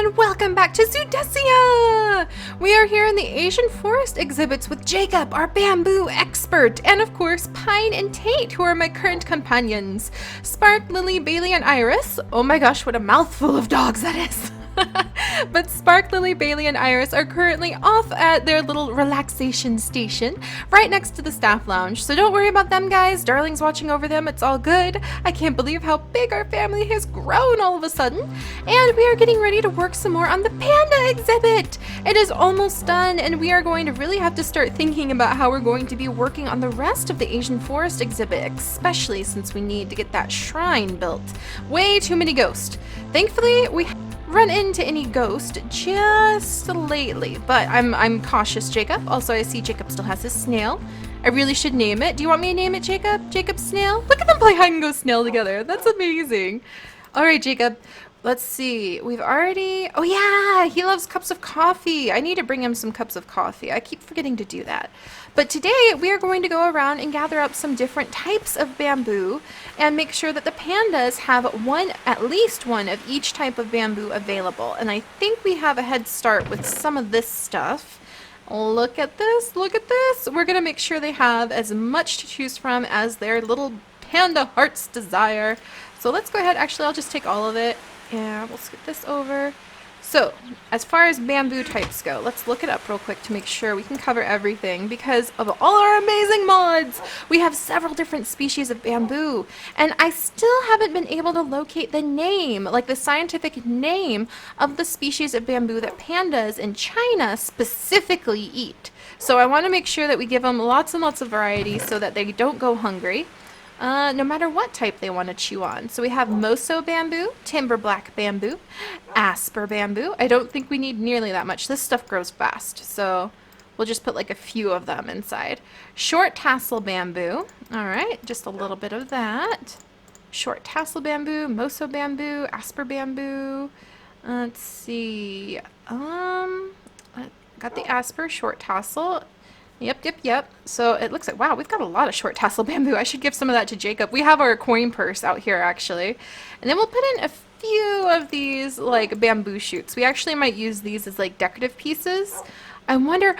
and welcome back to Zoodesia! We are here in the Asian forest exhibits with Jacob, our bamboo expert, and of course Pine and Tate, who are my current companions. Spark, Lily, Bailey, and Iris. Oh my gosh, what a mouthful of dogs that is! But Spark, Lily, Bailey, and Iris are currently off at their little relaxation station right next to the staff lounge. So don't worry about them, guys. Darling's watching over them. It's all good. I can't believe how big our family has grown all of a sudden. And we are getting ready to work some more on the panda exhibit. It is almost done, and we are going to really have to start thinking about how we're going to be working on the rest of the Asian forest exhibit, especially since we need to get that shrine built. Way too many ghosts. Thankfully, we run into any ghost just lately, but I'm cautious, Jacob. Also, I see Jacob still has his snail. I really should name it. Do you want me to name it Jacob? Jacob Snail? Look at them play hide and go snail together. That's amazing. All right, Jacob. Let's see. We've already... Oh yeah, he loves cups of coffee. I need to bring him some cups of coffee. I keep forgetting to do that. But today we are going to go around and gather up some different types of bamboo and make sure that the pandas have at least one of each type of bamboo available. And I think we have a head start with some of this stuff. Look at this, look at this. We're gonna make sure they have as much to choose from as their little panda hearts desire. So let's go ahead, actually I'll just take all of it. Yeah, we'll skip this over. So, as far as bamboo types go, let's look it up real quick to make sure we can cover everything because of all our amazing mods. We have several different species of bamboo, and I still haven't been able to locate the name, like the scientific name of the species of bamboo that pandas in China specifically eat. So I want to make sure that we give them lots and lots of variety so that they don't go hungry. No matter what type they want to chew on. So we have mossy bamboo, timber black bamboo, asper bamboo. I don't think we need nearly that much. This stuff grows fast, so we'll just put like a few of them inside. Short tassel bamboo. All right, just a little bit of that. Short tassel bamboo, mossy bamboo, asper bamboo. Let's see. Got the asper, short tassel. Yep. So it looks like, wow, we've got a lot of short tassel bamboo. I should give some of that to Jacob. We have our coin purse out here, actually. And then we'll put in a few of these, like, bamboo shoots. We actually might use these as, like, decorative pieces. I wonder,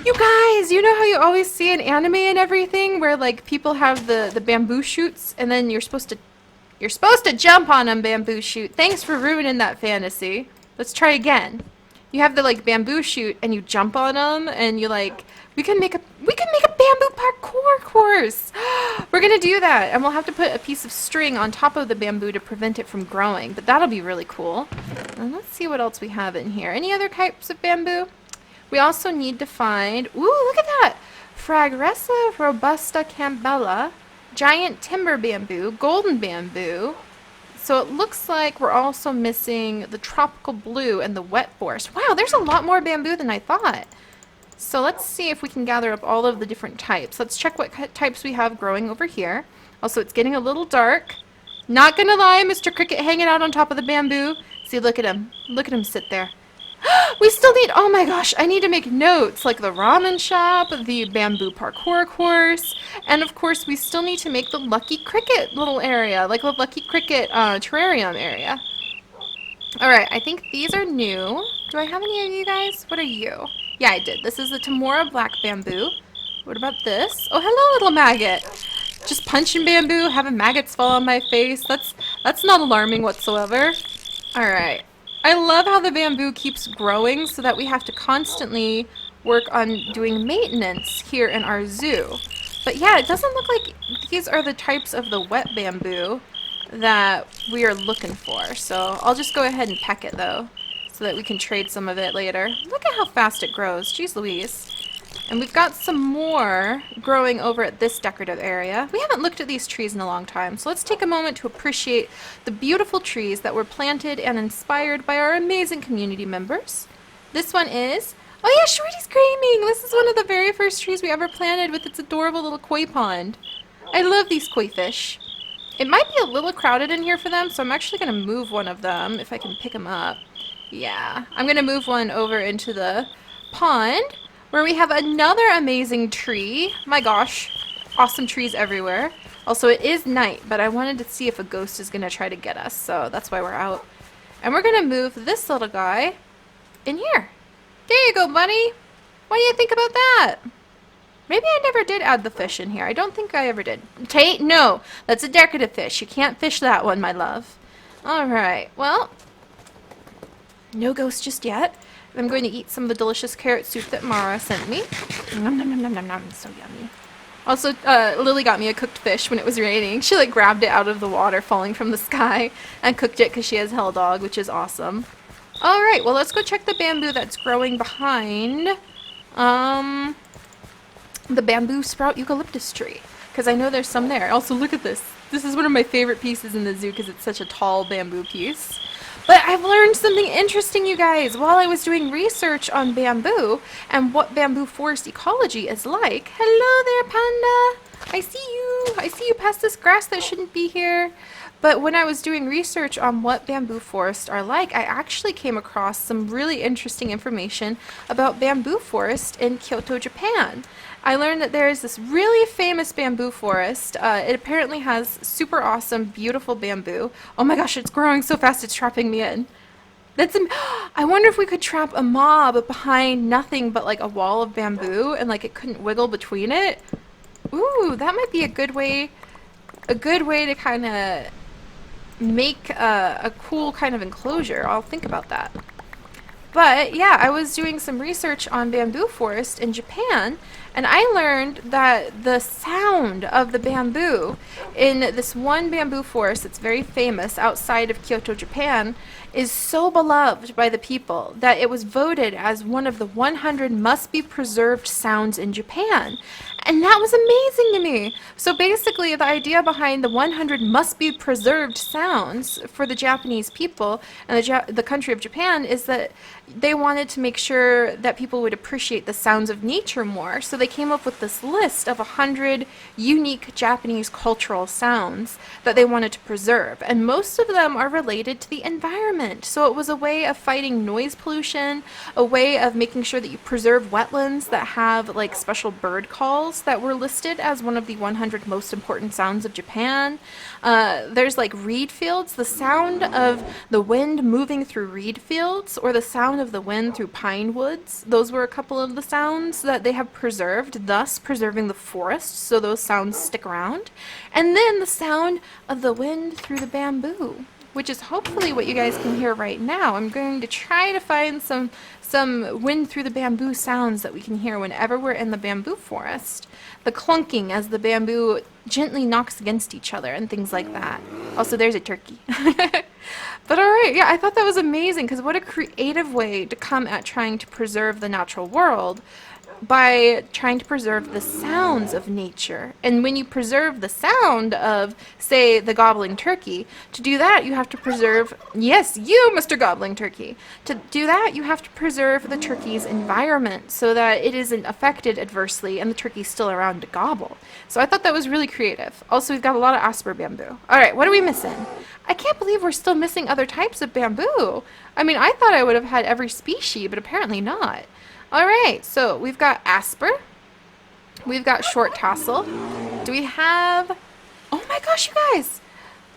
you guys, you know how you always see in anime and everything where, like, people have the bamboo shoots and then you're supposed to jump on them, bamboo shoot. Thanks for ruining that fantasy. Let's try again. You have the, like, bamboo shoot and you jump on them and you, like... We can make a bamboo parkour course. We're gonna do that, and we'll have to put a piece of string on top of the bamboo to prevent it from growing. But that'll be really cool. And let's see what else we have in here. Any other types of bamboo? We also need to find. Ooh, look at that! Fragressa robusta campbella, giant timber bamboo, golden bamboo. So it looks like we're also missing the tropical blue and the wet forest. Wow, there's a lot more bamboo than I thought. So let's see if we can gather up all of the different types. Let's check what types we have growing over here. Also, it's getting a little dark. Not gonna lie, Mr. Cricket hanging out on top of the bamboo. See, look at him. Look at him sit there. We still need, oh my gosh, I need to make notes, like the ramen shop, the bamboo parkour course, and of course we still need to make the Lucky Cricket little area, like the Lucky Cricket terrarium area. Alright, I think these are new. Do I have any of you guys? What are you? Yeah, I did. This is the Tamora black bamboo. What about this? Oh, hello, little maggot. Just punching bamboo, having maggots fall on my face. That's not alarming whatsoever. All right. I love how the bamboo keeps growing so that we have to constantly work on doing maintenance here in our zoo. But yeah, it doesn't look like these are the types of the wet bamboo that we are looking for. So I'll just go ahead and peck it though, so that we can trade some of it later. Look at how fast it grows. Jeez Louise. And we've got some more growing over at this decorative area. We haven't looked at these trees in a long time, so let's take a moment to appreciate the beautiful trees that were planted and inspired by our amazing community members. This one is, oh yeah, Shorty's screaming! This is one of the very first trees we ever planted with its adorable little koi pond. I love these koi fish. It might be a little crowded in here for them, so I'm actually going to move one of them if I can pick them up. Yeah, I'm going to move one over into the pond where we have another amazing tree. My gosh, awesome trees everywhere. Also, it is night, but I wanted to see if a ghost is going to try to get us, so that's why we're out. And we're going to move this little guy in here. There you go, bunny. What do you think about that? Maybe I never did add the fish in here. I don't think I ever did. Tate, no. That's a decorative fish. You can't fish that one, my love. Alright, well, no ghost just yet. I'm going to eat some of the delicious carrot soup that Mara sent me. Nom nom nom nom nom nom. It's so yummy. Also, Lily got me a cooked fish when it was raining. She like grabbed it out of the water falling from the sky and cooked it because she has hell dog, which is awesome. Alright, well let's go check the bamboo that's growing behind the bamboo sprout eucalyptus tree. Because I know there's some there. Also, look at this. This is one of my favorite pieces in the zoo because it's such a tall bamboo piece. But I've learned something interesting, you guys, while I was doing research on bamboo and what bamboo forest ecology is like. Hello there, panda. I see you. I see you past this grass that shouldn't be here. But when I was doing research on what bamboo forests are like, I actually came across some really interesting information about bamboo forest in Kyoto, Japan. I learned that there is this really famous bamboo forest. It apparently has super awesome, beautiful bamboo. Oh my gosh, it's growing so fast it's trapping me in. I wonder if we could trap a mob behind nothing but like a wall of bamboo and like it couldn't wiggle between it. Ooh, that might be a good way to kind of make a cool kind of enclosure. I'll think about that. But yeah, I was doing some research on bamboo forest in Japan, and I learned that the sound of the bamboo in this one bamboo forest that's very famous outside of Kyoto, Japan, is so beloved by the people that it was voted as one of the 100 must-be-preserved sounds in Japan. And that was amazing to me. So basically, the idea behind the 100 must-be-preserved sounds for the Japanese people and the country of Japan is that they wanted to make sure that people would appreciate the sounds of nature more. So they came up with this list of 100 unique Japanese cultural sounds that they wanted to preserve. And most of them are related to the environment. So it was a way of fighting noise pollution, a way of making sure that you preserve wetlands that have like special bird calls that were listed as one of the 100 most important sounds of Japan. There's like reed fields, the sound of the wind moving through reed fields, or the sound of the wind through pine woods. Those were a couple of the sounds that they have preserved, thus preserving the forest, so those sounds stick around. And then the sound of the wind through the bamboo, which is hopefully what you guys can hear right now. I'm going to try to find some wind through the bamboo sounds that we can hear whenever we're in the bamboo forest. The clunking as the bamboo gently knocks against each other and things like that. Also, there's a turkey. But alright, yeah, I thought that was amazing because what a creative way to come at trying to preserve the natural world by trying to preserve the sounds of nature. And when you preserve the sound of, say, the gobbling turkey, to do that you have to preserve, yes, you, Mr. Gobbling Turkey, to do that you have to preserve the turkey's environment so that it isn't affected adversely and the turkey's still around to gobble. So I thought that was really creative. Also, we've got a lot of asper bamboo. Alright, what are we missing? I can't believe we're still missing other types of bamboo. I mean, I thought I would have had every species, but apparently not. Alright, so we've got asper, we've got short tassel, do we have, oh my gosh, you guys,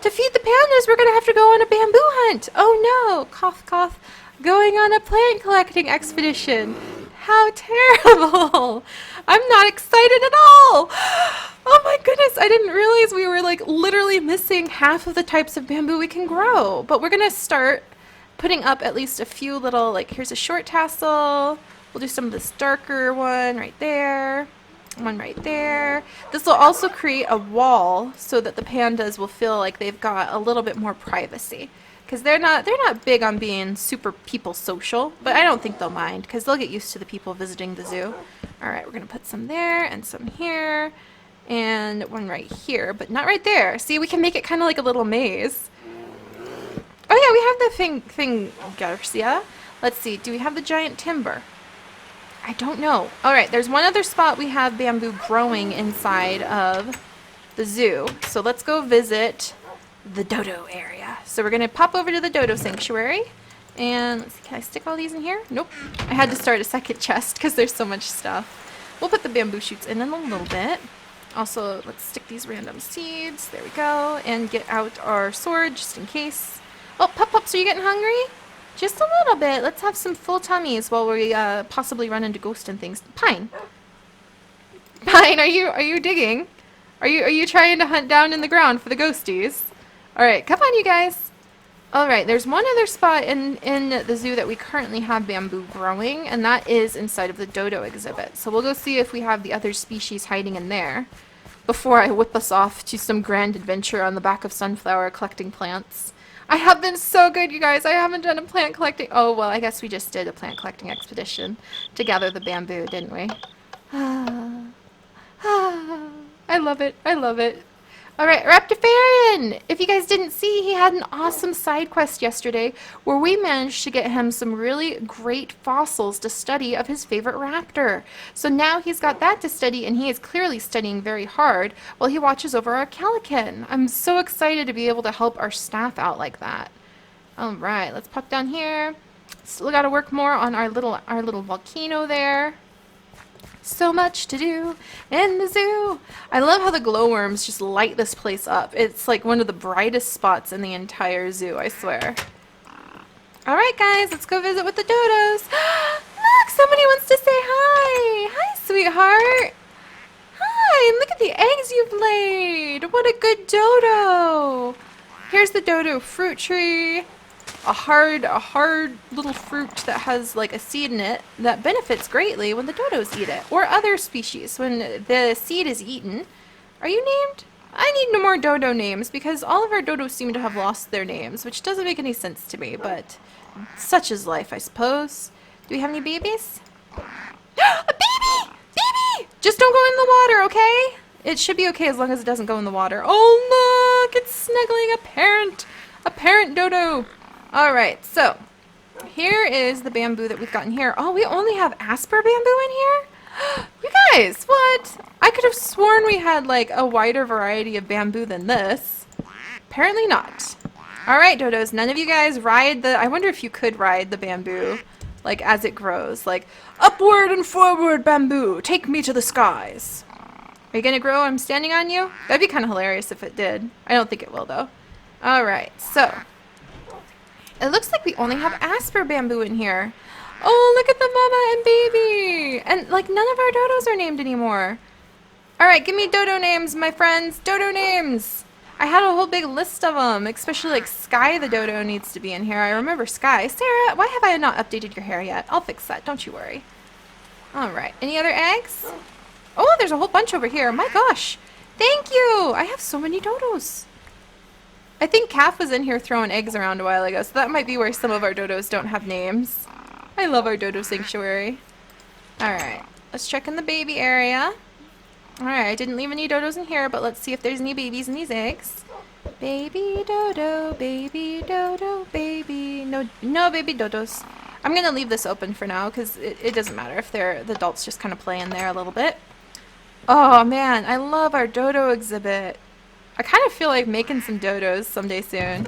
to feed the pandas we're going to have to go on a bamboo hunt. Oh no, cough cough, going on a plant collecting expedition. How terrible. I'm not excited at all. Oh my goodness, I didn't realize we were like literally missing half of the types of bamboo we can grow. But we're going to start putting up at least a few little, like here's a short tassel. We'll do some of this darker one right there, one right there. This will also create a wall so that the pandas will feel like they've got a little bit more privacy. Because they're not big on being super people social, but I don't think they'll mind because they'll get used to the people visiting the zoo. Alright, we're going to put some there and some here and one right here, but not right there. See, we can make it kind of like a little maze. Oh yeah, we have the thing Garcia. Let's see, do we have the giant timber? I don't know. Alright, there's one other spot we have bamboo growing inside of the zoo. So let's go visit the dodo area. So we're going to pop over to the dodo sanctuary. And let's see, can I stick all these in here? Nope. I had to start a second chest because there's so much stuff. We'll put the bamboo shoots in a little bit. Also, let's stick these random seeds. There we go. And get out our sword just in case. Oh, Pups, are you getting hungry? Just a little bit. Let's have some full tummies while we possibly run into ghosts and things. Pine. Pine, are you digging? Are you trying to hunt down in the ground for the ghosties? All right, come on, you guys. All right, there's one other spot in the zoo that we currently have bamboo growing, and that is inside of the dodo exhibit. So we'll go see if we have the other species hiding in there before I whip us off to some grand adventure on the back of Sunflower collecting plants. I have been so good, you guys. I haven't done a plant collecting. Oh, well, I guess we just did a plant collecting expedition to gather the bamboo, didn't we? I love it. I love it. All right, Raptafarian! If you guys didn't see, he had an awesome side quest yesterday where we managed to get him some really great fossils to study of his favorite raptor. So now he's got that to study, and he is clearly studying very hard while he watches over our Calican. I'm so excited to be able to help our staff out like that. All right, let's pop down here. Still got to work more on our little volcano there. So much to do in the zoo. I love how the glowworms just light this place up. It's like one of the brightest spots in the entire zoo, I swear. Alright guys, let's go visit with the dodos. Look, somebody wants to say hi. Hi, sweetheart. Hi, look at the eggs you've laid. What a good dodo. Here's the dodo fruit tree. A hard little fruit that has like a seed in it that benefits greatly when the dodos eat it, or other species when the seed is eaten. Are you named? I need no more dodo names because all of our dodos seem to have lost their names, which doesn't make any sense to me, but such is life, I suppose. Do we have any babies? A baby! Baby! Just don't go in the water, okay? It should be okay as long as it doesn't go in the water. Oh look, it's snuggling a parent dodo. Alright, so here is the bamboo that we've gotten here. Oh, we only have Asper bamboo in here? You guys, what? I could have sworn we had like a wider variety of bamboo than this. Apparently not. Alright, dodos, none of you guys ride the... I wonder if you could ride the bamboo, like as it grows. Like, upward and forward bamboo, take me to the skies. Are you gonna grow? I'm standing on you? That'd be kind of hilarious if it did. I don't think it will though. Alright, so... it looks like we only have Asper bamboo in here. Oh, look at the mama and baby. And, like, none of our dodos are named anymore. Alright, give me dodo names, my friends. Dodo names. I had a whole big list of them, especially, like, Sky the dodo needs to be in here. I remember Sky. Sarah, why have I not updated your hair yet? I'll fix that. Don't you worry. Alright, any other eggs? Oh, there's a whole bunch over here. My gosh. Thank you. I have so many dodos. I think Calf was in here throwing eggs around a while ago, so that might be where some of our dodos don't have names. I love our dodo sanctuary. Alright, let's check in the baby area. Alright, I didn't leave any dodos in here, but let's see if there's any babies in these eggs. Baby dodo, baby dodo, baby... No baby dodos. I'm gonna leave this open for now, because it doesn't matter if the adults just kind of play in there a little bit. Oh man, I love our dodo exhibit. I kind of feel like making some dodos someday soon.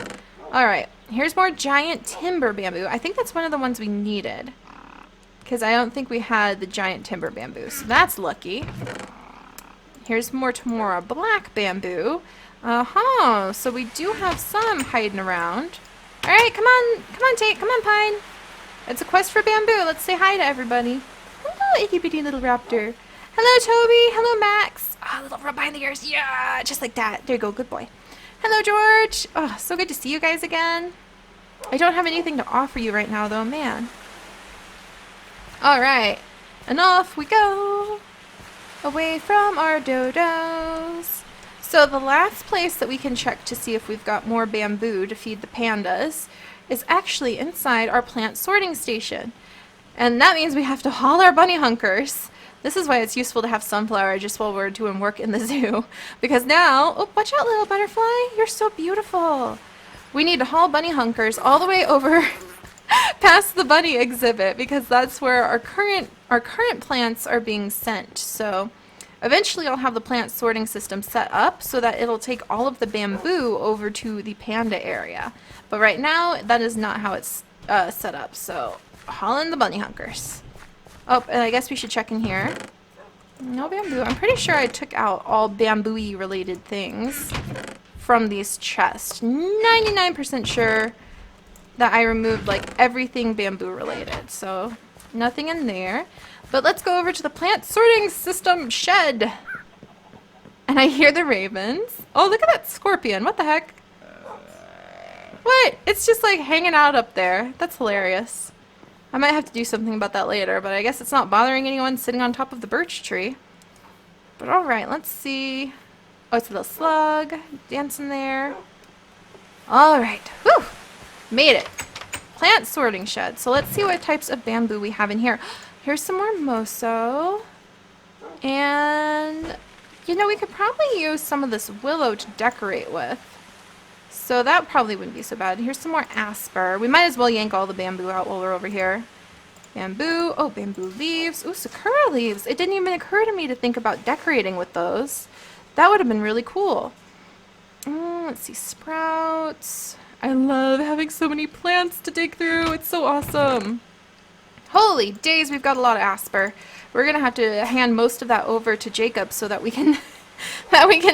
Alright, here's more giant timber bamboo. I think that's one of the ones we needed. Because I don't think we had the giant timber bamboo. So that's lucky. Here's more Tamora black bamboo. Uh-huh, so we do have some hiding around. Alright, come on Tate, come on Pine. It's a quest for bamboo. Let's say hi to everybody. Hello, itty bitty little raptor. Hello, Toby. Hello, Max. Ah, little rub behind the ears. Yeah, just like that. There you go. Good boy. Hello, George. Oh, so good to see you guys again. I don't have anything to offer you right now, though, man. All right. And off we go. Away from our dodos. So the last place that we can check to see if we've got more bamboo to feed the pandas is actually inside our plant sorting station. And that means we have to haul our bunny hunkers. This is why it's useful to have Sunflower just while we're doing work in the zoo. Because now, oh, watch out, little butterfly. You're so beautiful. We need to haul bunny hunkers all the way over past the bunny exhibit because that's where our current plants are being sent. So eventually I'll have the plant sorting system set up so that it'll take all of the bamboo over to the panda area. But right now, that is not how it's set up. So haul in the bunny hunkers. Oh, and I guess we should check in here. No bamboo. I'm pretty sure I took out all bamboo-y related things from these chests. 99% sure that I removed like everything bamboo related. So nothing in there. But let's go over to the plant sorting system shed. And I hear the ravens. Oh, look at that scorpion. What the heck? What? It's just like hanging out up there. That's hilarious. I might have to do something about that later, but I guess it's not bothering anyone sitting on top of the birch tree. But alright, let's see. Oh, it's a little slug dancing there. Alright. Whew! Made it. Plant sorting shed. So let's see what types of bamboo we have in here. Here's some more mosso. And, you know, we could probably use some of this willow to decorate with. So that probably wouldn't be so bad. Here's some more asper. We might as well yank all the bamboo out while we're over here. Bamboo. Oh, bamboo leaves. Ooh, sakura leaves. It didn't even occur to me to think about decorating with those. That would have been really cool. Let's see. Sprouts. I love having so many plants to dig through. It's so awesome. Holy days, we've got a lot of asper. We're going to have to hand most of that over to Jacob so that we can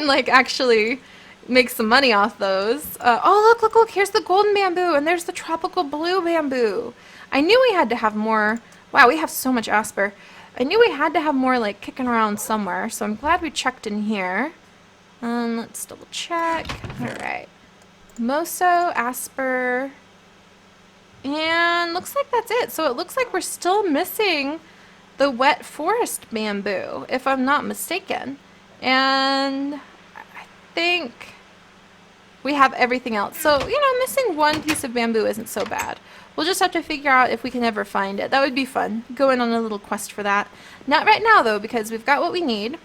like actually make some money off those. Oh, look, here's the golden bamboo, and there's the tropical blue bamboo. I knew we had to have more. Wow, we have so much asper. I knew we had to have more, like, kicking around somewhere, so I'm glad we checked in here. Let's double check. Alright. Mosso, asper, and looks like that's it. So it looks like we're still missing the wet forest bamboo, if I'm not mistaken. And I think we have everything else. So, you know, missing one piece of bamboo isn't so bad. We'll just have to figure out if we can ever find it. That would be fun. Going on a little quest for that. Not right now, though, because we've got what we need.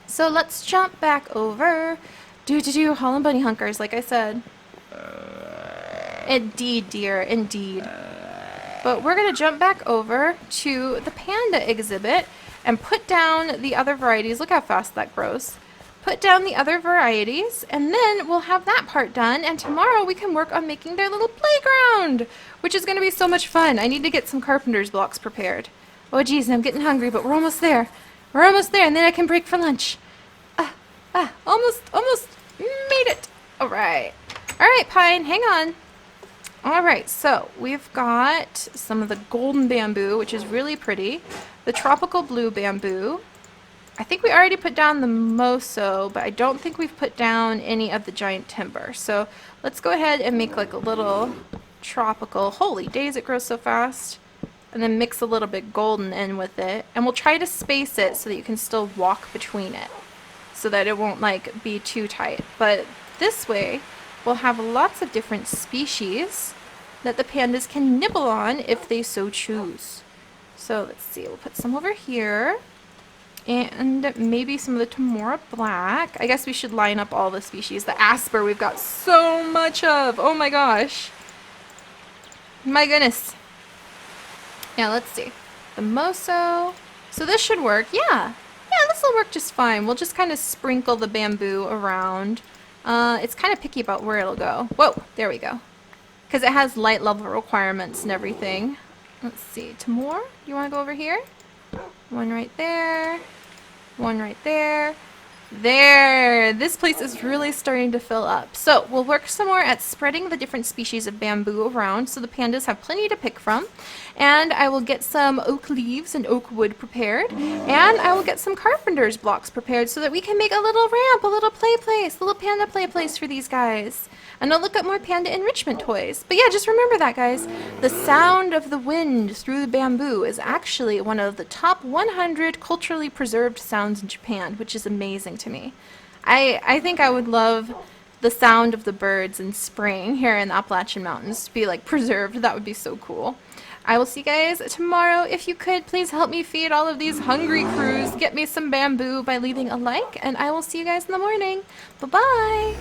So let's jump back over. Holland bunny hunkers, like I said. Indeed, dear, indeed. But we're going to jump back over to the panda exhibit and put down the other varieties. Look how fast that grows. Put down the other varieties, and then we'll have that part done, and tomorrow we can work on making their little playground, which is going to be so much fun. I need to get some carpenter's blocks prepared. Oh geez, I'm getting hungry, but we're almost there. We're almost there, and then I can break for lunch. Almost made it. Alright, Pine, hang on. Alright, so we've got some of the golden bamboo, which is really pretty. The tropical blue bamboo. I think we already put down the mosso, but I don't think we've put down any of the giant timber. So let's go ahead and make like a little tropical. Holy days, it grows so fast. And then mix a little bit golden in with it. And we'll try to space it so that you can still walk between it, so that it won't like be too tight. But this way, we'll have lots of different species that the pandas can nibble on if they so choose. So let's see, we'll put some over here. And maybe some of the Tamora black. I guess we should line up all the species. The asper we've got so much of. Oh my gosh. My goodness. Yeah, let's see. The mosso. So this should work. Yeah, this will work just fine. We'll just kind of sprinkle the bamboo around. It's kind of picky about where it'll go. Whoa, there we go. Because it has light level requirements and everything. Let's see. Tamora, you want to go over here? One right there. One right there. There! This place is really starting to fill up. So we'll work some more at spreading the different species of bamboo around so the pandas have plenty to pick from. And I will get some oak leaves and oak wood prepared. And I will get some carpenter's blocks prepared so that we can make a little ramp, a little play place, a little panda play place for these guys. And I'll look up more panda enrichment toys. But yeah, just remember that, guys. The sound of the wind through the bamboo is actually one of the top 100 culturally preserved sounds in Japan, which is amazing to me. I think I would love the sound of the birds in spring here in the Appalachian Mountains to be like preserved. That would be so cool. I will see you guys tomorrow. If you could, please help me feed all of these hungry crews. Get me some bamboo by leaving a like, and I will see you guys in the morning. Bye-bye!